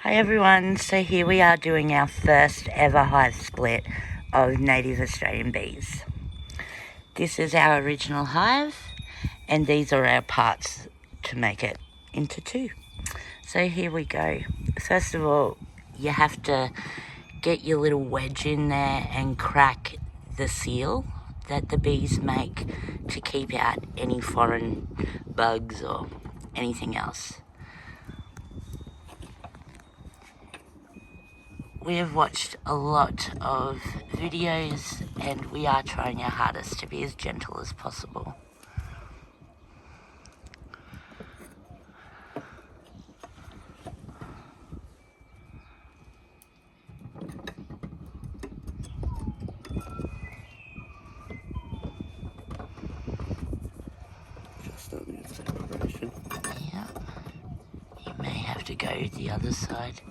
Hi everyone, so here we are doing our first ever hive split of native Australian bees. This is our original hive and these are our parts to make it into two. So here we go. First of all, you have to get your little wedge in there and crack the seal that the bees make to keep out any foreign bugs or anything else. We have watched a lot of videos and we are trying our hardest to be as gentle as possible. Just on the separation. Yeah. You may have to go the other side.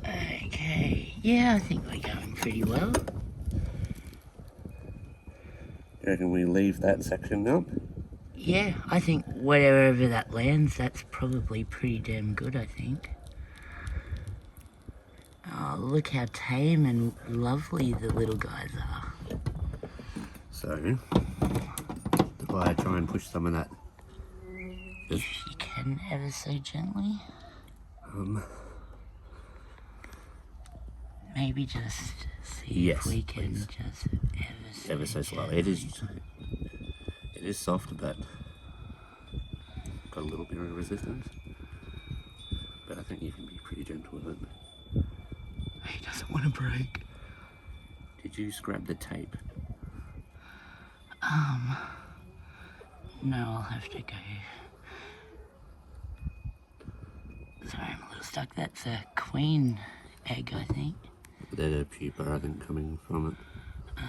Okay, yeah, I think we're going pretty well. You reckon we leave that section up? Yeah, I think wherever that lands, that's probably pretty damn good, I think. Oh, look how tame and lovely the little guys are. So, do I try and push some of that? If you can, ever so gently. Maybe just see if we can just ever so slowly. It is soft, but got a little bit of resistance. But I think you can be pretty gentle with it. He doesn't want to break. Did you scrap the tape? No, I'll have to go. Sorry, I'm a little stuck. That's a queen egg, I think. There's a pupa, I think, coming from it.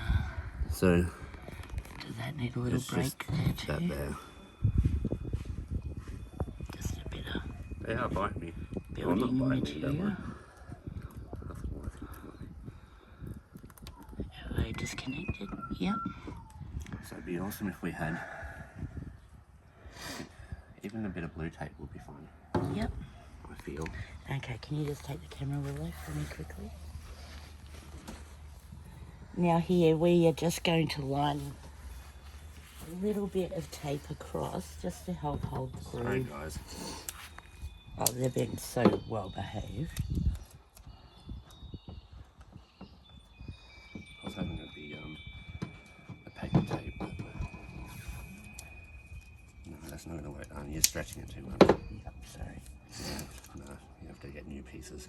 So, Does that need a little break there too? that there. Just a bit of They are biting me. building not biting material. me, Are they disconnected? Yep. So it'd be awesome if we had even a bit of blue tape would be fine. Yep. I feel. Okay, can you just take the camera away for me quickly? Now here we are just going to line a little bit of tape across just to help hold the glue. Sorry guys. Oh, they've been so well behaved. I was hoping it'd be a paper tape, but no, that's not going to work. You're stretching it too much. Yep, sorry. Yeah, no, you have to get new pieces.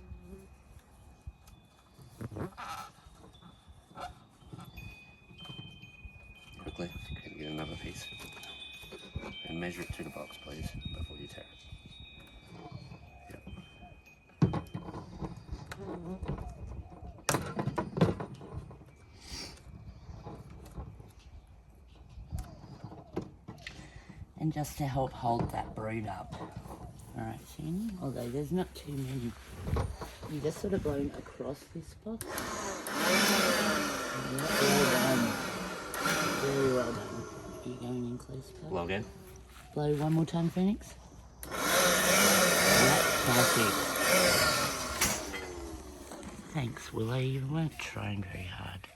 Quickly, can you get another piece? And measure it to the box, please, before you tear it. Yep. And just to help hold that brood up. Alright, Shani, although there's not too many. You just sort of blow them across this box. Well done. Very well done. Are you going in close? Blow again. Blow one more time, Phoenix. That's perfect. Thanks, Willow. You weren't trying very hard.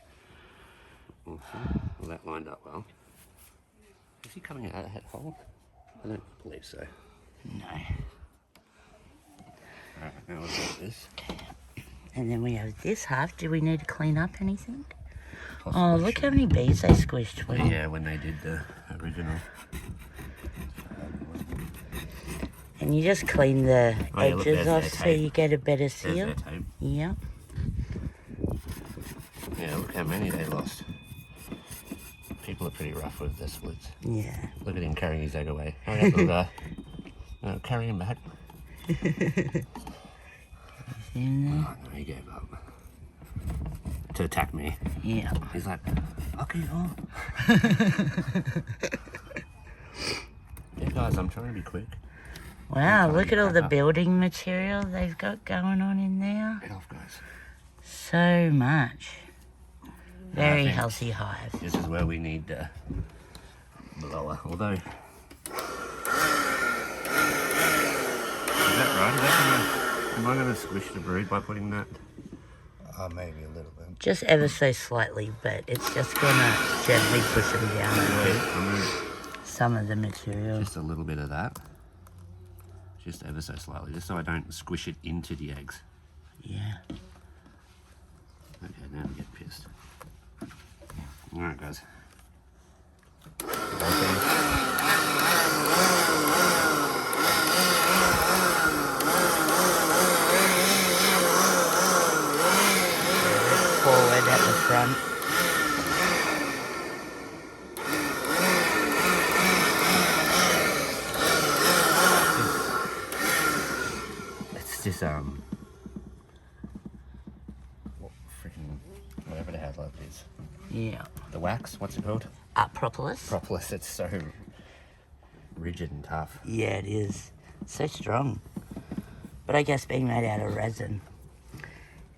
Awesome. Well, that lined up well. Is he coming out of that hole? I don't believe so. No. Alright, now we've got this. And then we have this half. Do we need to clean up anything? Possibly Oh, look how many bees they squished. Well, yeah, when they did the original. and you just clean the Oh, yeah, look, edges there's off their so tape. you get a better There's seal. their tape. Yeah. Yeah, look how many they lost. People are pretty rough with their splits. Yeah. Look at him carrying his egg away. Hurry up, little guy. No, carry him back. In there. Oh, no, he gave up. To attack me. Yeah. He's like, okay, oh. Yeah, guys, I'm trying to be quick. Wow, look at all the building material they've got going on in there. Get off, guys. So much. Very healthy hive. This is where we need the blower. Although, is that right? Am I going to squish the brood by putting that? Maybe a little bit. Just ever so slightly, but it's just going to gently push them down a bit. Some of the material. Just a little bit of that. Just ever so slightly, just so I don't squish it into the eggs. Yeah. Okay, now we get pissed. Alright, guys. Forward at the front. It's just whatever the hell that is. Yeah. The wax, what's it called? Propolis. Propolis. It's so rigid and tough. Yeah, it is. So strong. But I guess being made out of resin.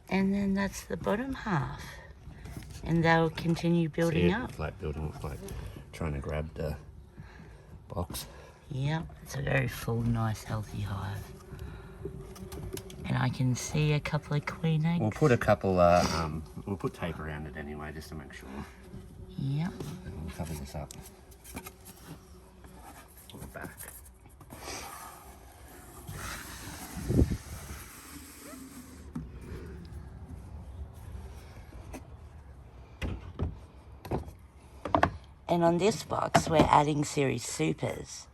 And then that's the bottom half. And they'll continue building up. It's like building, like trying to grab the box. Yeah, it's a very full, nice, healthy hive. And I can see a couple of queen eggs. We'll put a couple, we'll put tape around it anyway, just to make sure. Yeah. And we'll cover this up on the back. And on this box, we're adding series supers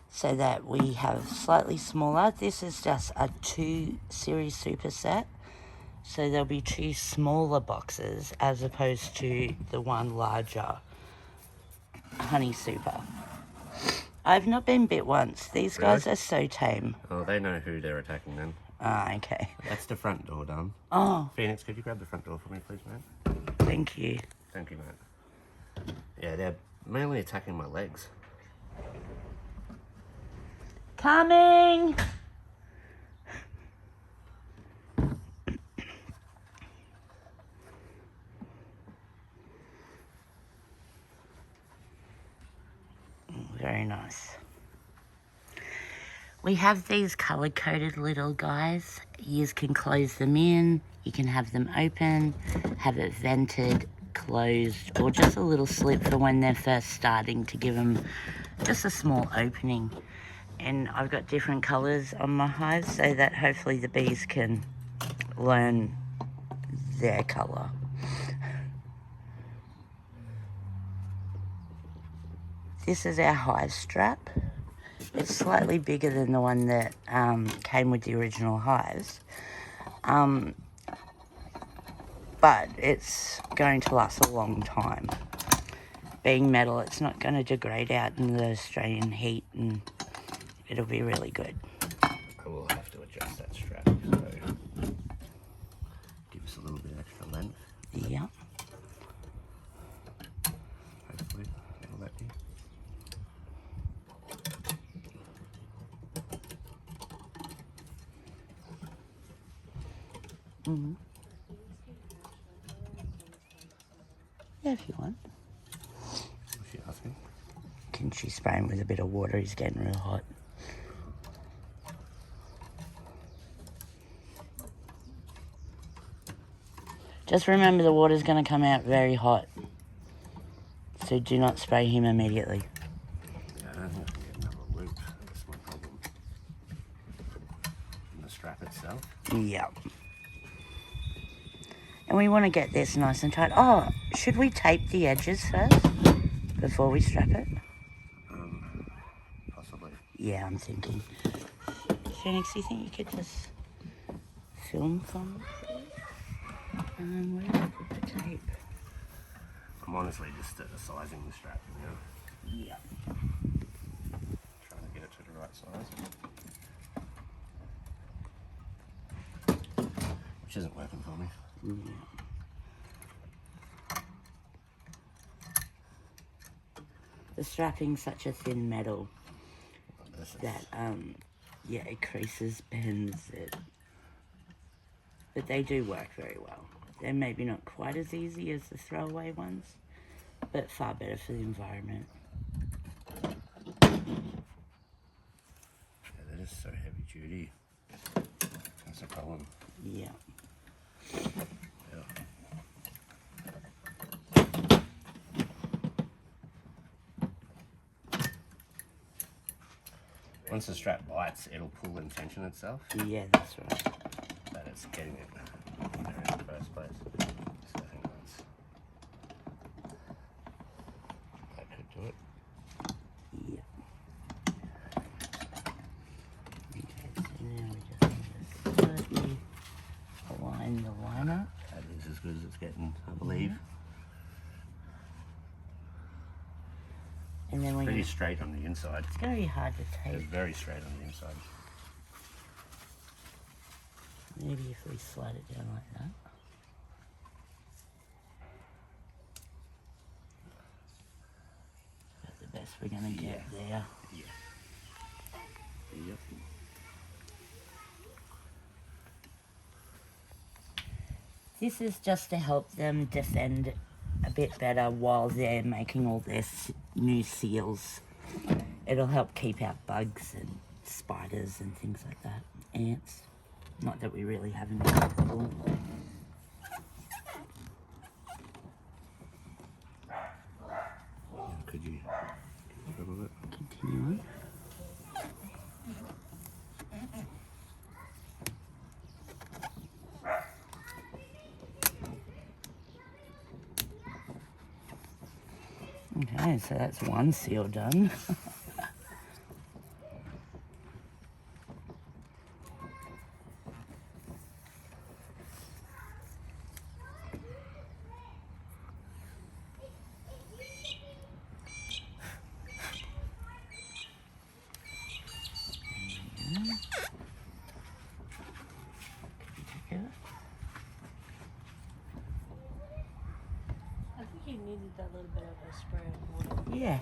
so that we have slightly smaller. This is just a 2 series super set. So there'll be 2 smaller boxes as opposed to the one larger honey super. I've not been bit once. These guys are so tame. Oh, they know who they're attacking then. Ah, okay. That's the front door done. Oh, Phoenix, could you grab the front door for me, please, mate? thank you. Thank you, mate. Yeah, they're mainly attacking my legs. Coming! Very nice. We have these color-coded little guys. You can close them in, you can have them open, have it vented, closed, or just a little slit for when they're first starting to give them just a small opening. And I've got different colors on my hives so that hopefully the bees can learn their color. This is our hive strap. It's slightly bigger than the one that came with the original hives. But it's going to last a long time. Being metal, it's not going to degrade out in the Australian heat, and it'll be really good. I will have to adjust that strap, so give us a little bit extra length. Yeah. Hopefully, that'll let you. Mm-hmm. Yeah, if you want. What's she asking? Can she spray him with a bit of water? He's getting real hot. Just remember the water's going to come out very hot. So do not spray him immediately. Yeah, I don't think I can get another loop. That's my problem. And the strap itself. Yeah. And we want to get this nice and tight. Oh, should we tape the edges first before we strap it? Possibly. Yeah, I'm thinking. Phoenix, do you think you could just film from it? And then where do I put the tape? I'm honestly just sizing the strap, you know. Yeah. Trying to get it to the right size. Which isn't working for me. Yeah. The strapping's such a thin metal that yeah, it creases, bends it, but they do work very well. They're maybe not quite as easy as the throwaway ones, but far better for the environment. Yeah, that is so heavy duty. That's a problem. Yeah. Yeah. Once the strap bites, it'll pull and tension itself. Yeah, that's right. But it's getting it there in the first place. So I think that could do it. Yeah. Okay, so now we just slightly align the liner. That is as good as it's getting, I believe. And then we're Pretty gonna, straight on the inside. it's going to be hard to It's tape. very straight on the inside. Maybe if we slide it down like that. That's the best we're going to get there. Yeah. Yep. This is just to help them defend a bit better while they're making all their new seals. It'll help keep out bugs and spiders and things like that. Ants. Not that we really have any problem. Could you dribble it? Continue on. Okay, so that's one seal done. I think you needed that little bit of a spray of water. Yeah.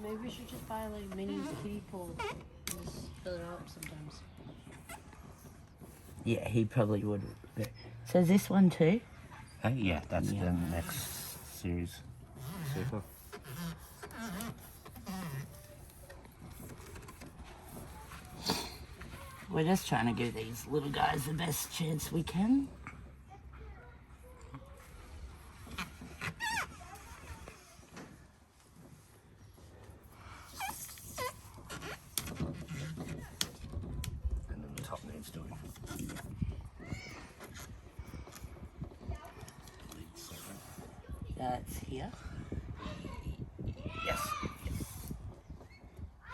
Maybe we should just buy like mini kiddie pool and just fill it up sometimes. Yeah, he probably would. So this one too? Yeah, that's Yeah. the next series. Super. We're just trying to give these little guys the best chance we can. And then the top needs doing. That's here. Yes.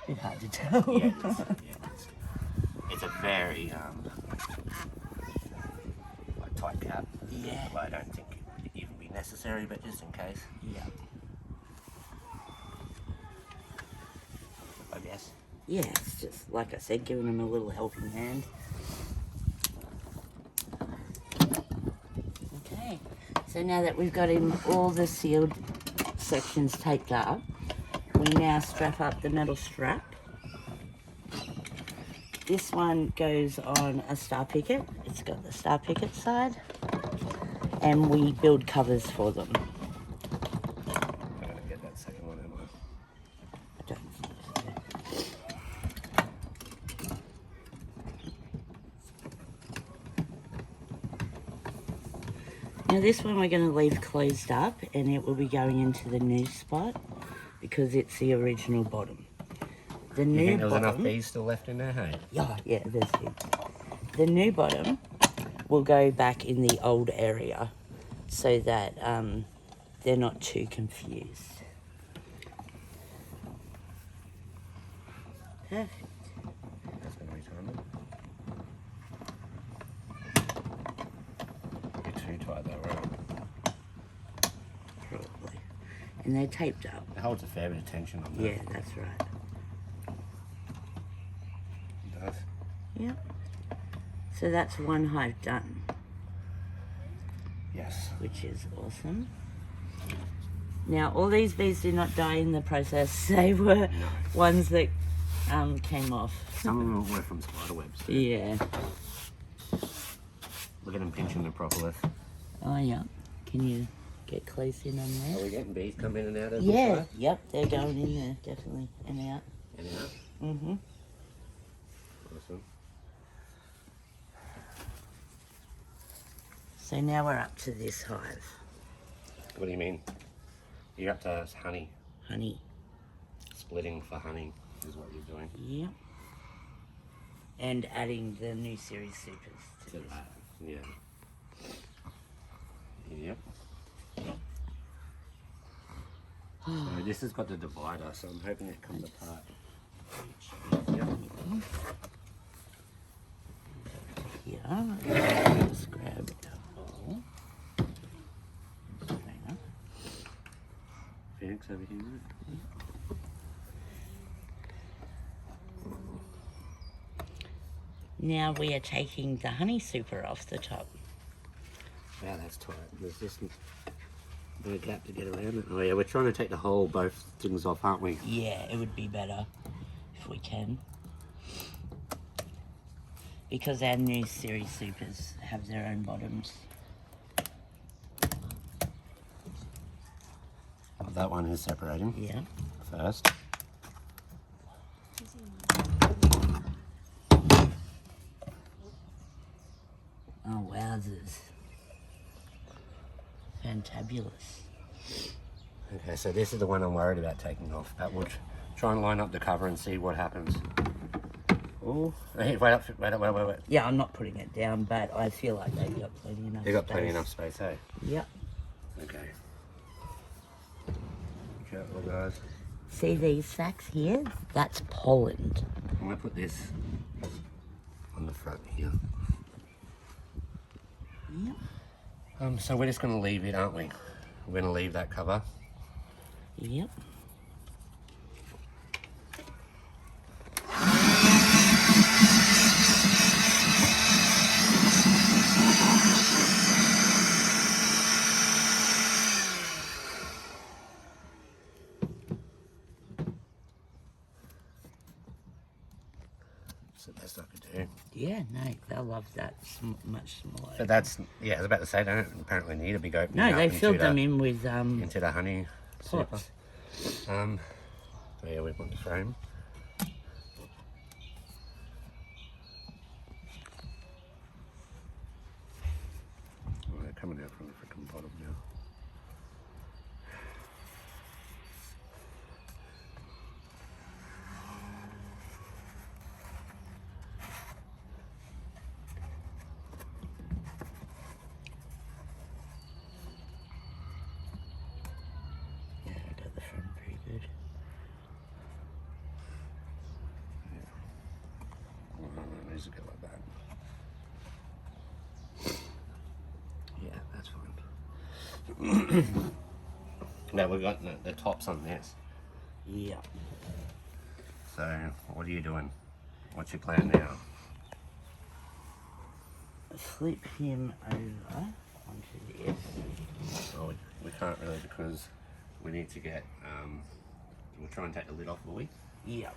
Bit hard to tell. Yeah, it is. Yeah, it is. It's a very like tight cap. Yeah. Well, I don't think it would even be necessary, but just in case, Yeah. I guess. Yeah, it's just, like I said, giving them a little helping hand. Okay, so now that we've got him all the sealed sections taped up, we now strap up the metal strap. This one goes on a star picket. It's got the star picket side, and we build covers for them. I'm gonna get that second one, am I? I don't think so. Now this one we're going to leave closed up, and it will be going into the new spot because it's the original bottom. The You new think there was enough bottom, bees still left in there, hey? yeah, there's heaps. The new bottom will go back in the old area so that they're not too confused. Perfect. That's gonna retime it. You're too tight though, right? Probably. And they're taped up. It holds a fair bit of tension on that. Yeah, that's right. It does. Yep. So that's one hive done, Yes. which is awesome. Now, all these bees did not die in the process. They were ones that came off. Some of them were from spider webs. Yeah. Look at them pinching the propolis. Oh, yeah. Can you get close in on Are that? we getting bees come in and out of the Yeah, hive? yep, they're going in there, definitely, and out. In and out? Mm-hmm. Awesome. So now we're up to this hive. What do you mean? You're up to honey. Honey. Splitting for honey is what you're doing. Yep. And adding the new series supers to To this. that. Yeah. Yep. So this has got the divider, so I'm hoping it comes apart. Yep. Yeah, just grab a hole. Phoenix over here, mate. Now we are taking the honey super off the top. Wow, that's tight. There's just no gap to get around it. Oh yeah, we're trying to take the whole both things off, aren't we? Yeah, it would be better if we can. Because our new series supers have their own bottoms. Oh, that one is separating Yeah. first. Oh, wowzers. Fantabulous. Okay, so this is the one I'm worried about taking off. That would try and line up the cover and see what happens. Oh, hey, wait. Yeah, I'm not putting it down, but I feel like they've got plenty enough They got plenty space. enough space, hey? Yep. Okay. Careful, guys. See these sacs here? That's pollen. I'm gonna put this on the front here. Yep. So we're just gonna leave it, aren't we? We're gonna leave that cover. Yep. That's the best I could do. Yeah, no, they'll love that much smaller. But that's, yeah, I was about to say, they don't apparently need a big opening. No, up they into filled them the- in with into the honey super. pots. So yeah, we want the frame. Oh, they're coming out from the freaking bottom now. Yeah, I got the front pretty good. It needs to go like that. Yeah, that's fine. Now we've got the tops on this. Yeah. So what are you doing? What's your plan now? Flip him over onto this. Well, we can't really because we need to get, we'll try and take the lid off, will we? Yeah.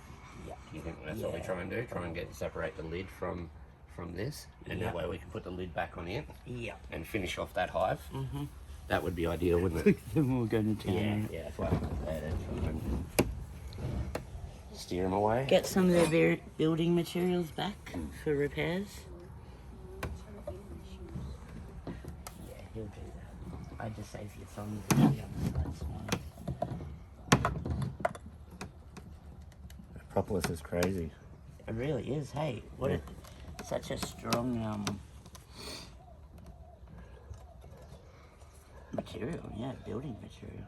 Yeah. You think that's what we try and do? Try and separate the lid from this, and that way we can put the lid back on it Yeah. and finish off that hive. Mm-hmm. That would be ideal, wouldn't it? Then we're going to Yeah, town. yeah, that's why I'm there to try and steer them away. Get some of their building materials back for repairs. Yeah, he'll do that. I just save your thumbs on the other side. Propolis is crazy. It really is. Hey, what a, such a strong material. Yeah, building material.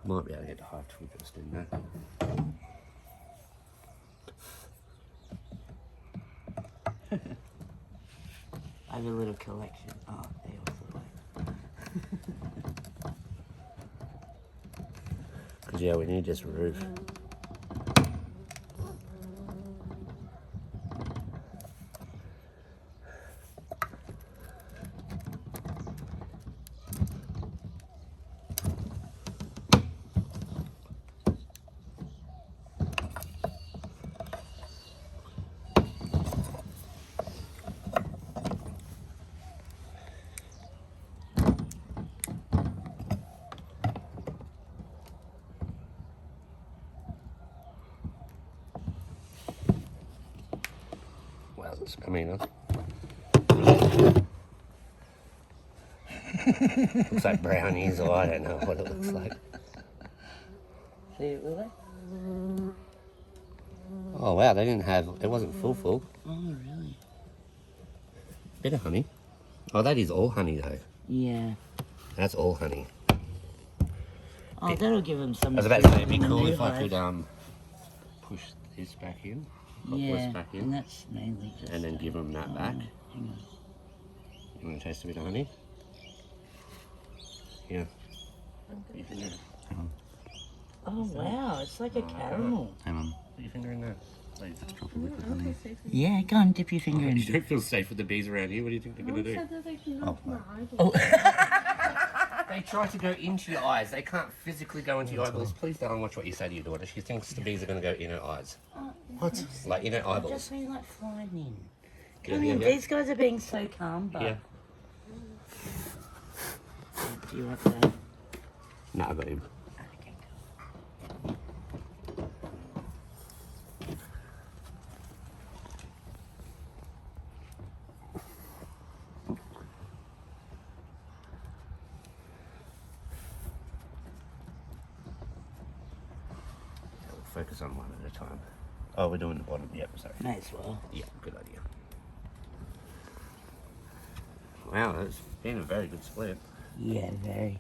Might be able to get the hive tool just in there. I have a little collection. Oh, they also like. Because yeah, we need just a roof. It's coming up. Looks like brownies, or I don't know what it looks like. See it, Willie? Oh wow, they didn't have, it wasn't full. Oh, really? Bit of honey. Oh, that is all honey though. Yeah. That's all honey. Oh, that'll give them some. I was about to say, it'd be food in the cool new if I hive. could push this back in, pop Yeah, this back in, and that's mainly just. and then give them that back. Hang on. You want to taste a bit of honey? Yeah. Put your finger in. Oh wow, it's like a caramel. Hang on. Put your finger in there. Please. It's proper liquid honey. Yeah, go and dip your finger in. You don't feel safe with the bees around here. What do you think they're going to do? said that they can knock my eyeballs. They try to go into your eyes. They can't physically go into your eyeballs. Please, darling, watch what you say to your daughter. She thinks the bees are going to go in her eyes. What? Like in her I eyeballs. just mean like flying in. Yeah, Come in, yeah. these guys are being so calm, but. Yeah. Do you want that? No, I got him. Okay, We'll focus on one at a time. Oh, we're doing the bottom. Yep, sorry. May as well. Yeah, good idea. Wow, that's been a very good split. Yeah, very.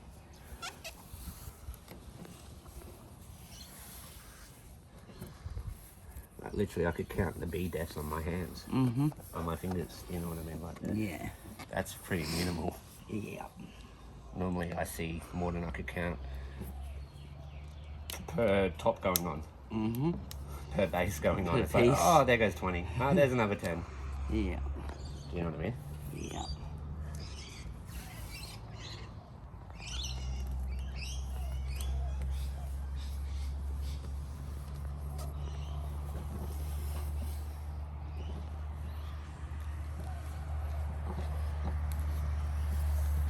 Like, literally, I could count the bee deaths on my hands, Mm-hmm. on my fingers. You know what I mean? Like that. Yeah. That's pretty minimal. Yeah. Normally, I see more than I could count per top going on, Mm-hmm. per base going on. Per It's like, piece. oh, there goes 20. Oh, there's another 10. Yeah. You know what I mean? Yeah.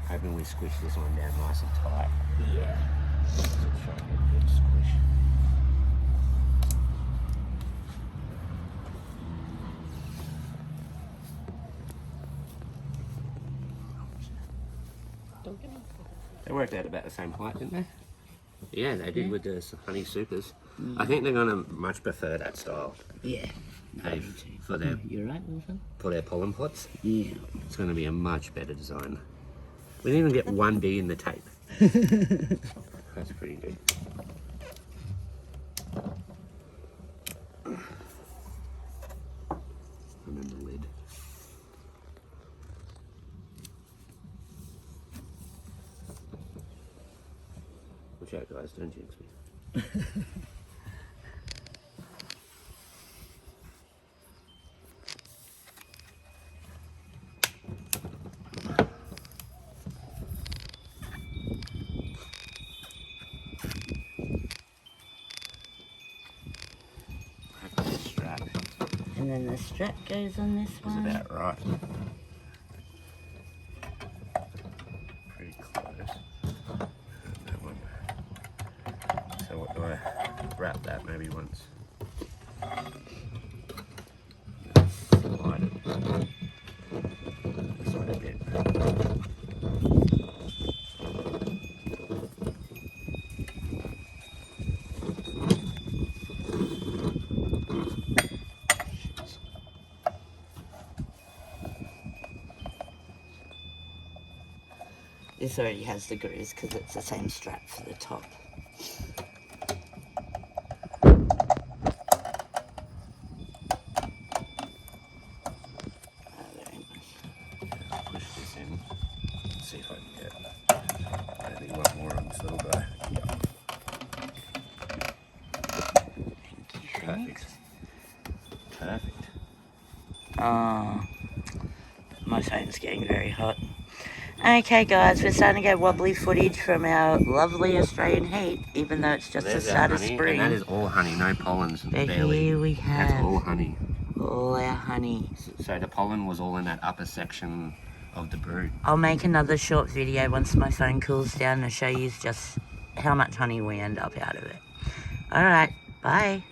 Hoping we squish this one down nice and tight. Yeah. So try and get a good squish. Don't get me. They worked out about the same height, didn't they? Yeah, they did with the honey supers. I think they're gonna much prefer that style. Yeah. Hey, for their You're right, Wilson? pollen pots. Yeah. It's gonna be a much better design. We didn't even get one bee in the tape. That's pretty good. And then the lid. Watch out, guys, don't jinx me. I've got a strap. And then the strap goes on this Is one. about right. Pretty close. That one. So what do I wrap that maybe once? Slide it. This one a bit. This already has the grooves because it's the same strap for the top. Very nice. Push this in. Let's see if I can get maybe one more on this little guy. Perfect. Perfect. Oh, my phone's getting very hot. Okay guys, we're starting to get wobbly footage from our lovely Australian heat, even though it's just There's the our start of honey, spring. and that is all honey, no pollens, But barely. here we That's have all honey. all our honey. So the pollen was all in that upper section of the brood. I'll make another short video once my phone cools down to show you just how much honey we end up out of it. Alright, bye.